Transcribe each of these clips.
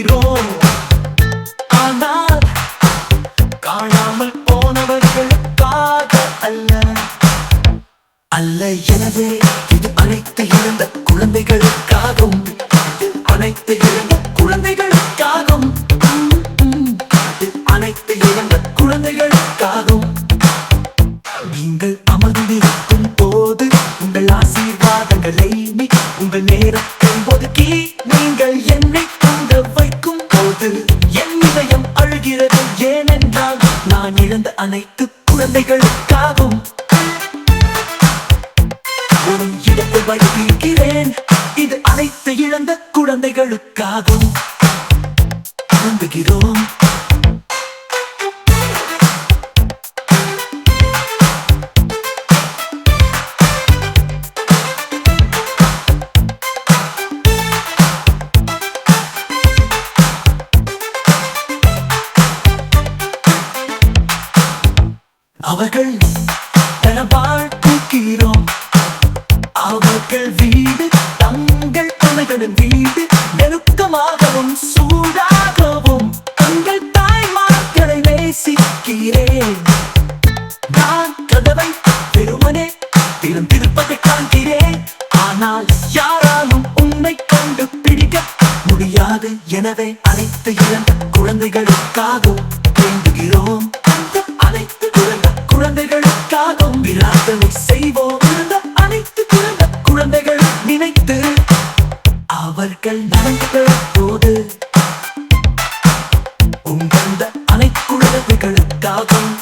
வாழ்த்துகிறோம். ஆனால் காணாமல் போனவர்களுக்காக அல்ல அல்ல. எனவே இது அனைத்து இழந்த குழந்தைகளுக்காகவும், அனைத்து இழந்த குழந்தைகளுக்காகவும், அனைத்து இழந்த குழந்தைகளுக்காகவும். நீங்கள் அமர்ந்திருக்கும் போது உங்கள் ஆசீர்வாதங்களை உங்கள் நேரத்தை ஒதுக்கி நீங்கள் என்னை தூங்க வைக்கும் போது என் இதயம் அழுகிறது. ஏனென்றால் நான் இழந்த அனைத்து குழந்தைகளுக்காகவும் ஒரு இடத்தை வைத்திருக்கிறேன். இது அனைத்து இழந்த குழந்தைகளுக்காகவும் நம்புகிறோம். அவர்கள் என வாழ்த்துகிறோம். அவர்கள் வீடு தங்கள் துணைகளின் வீடு நெருக்கமாகவும் சூடாகவும் தங்கள் தாய்மார்களை நேசிக்கிறேன். நான் கதவை வெறுமனே திறந்திருப்பதை காண்கிறேன். ஆனால் யாராலும் உன்னை கொண்டு பிடிக்க முடியாது. எனவே அனைத்து இழந்த குழந்தைகளுக்காகவும் வேண்டுகிறோம். அனைத்து இழந்த குழந்தைகளுக்காகவும் பிரார்த்தனை செய்வோம். இழந்த அனைத்து இழந்த குழந்தைகள் நினைத்து அவர்கள் நடந்த போது உங்கள் அனைத்து குழந்தைகளுக்காகவும்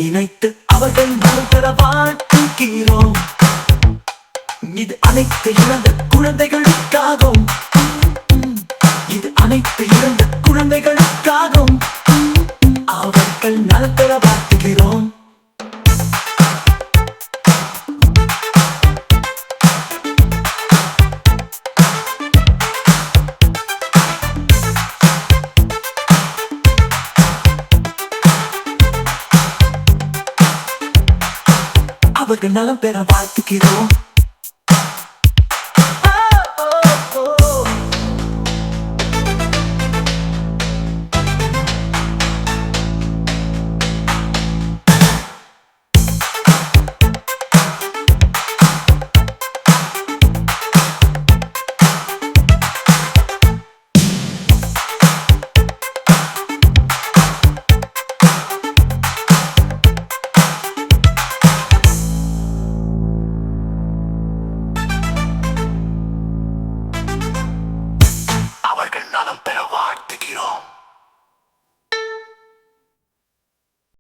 இணைத்து அவர்கள் நலம்பெற வாழ்த்துகிறோம். இது அனைத்து இழந்த குழந்தைகளுக்காகவும், இது அனைத்து இழந்த குழந்தைகளுக்காகவும் அவர்கள் நலம்பெற வாழ்த்துகிறோம். அவர்கள் நலம் பெற வாழ்த்துகிறோம்.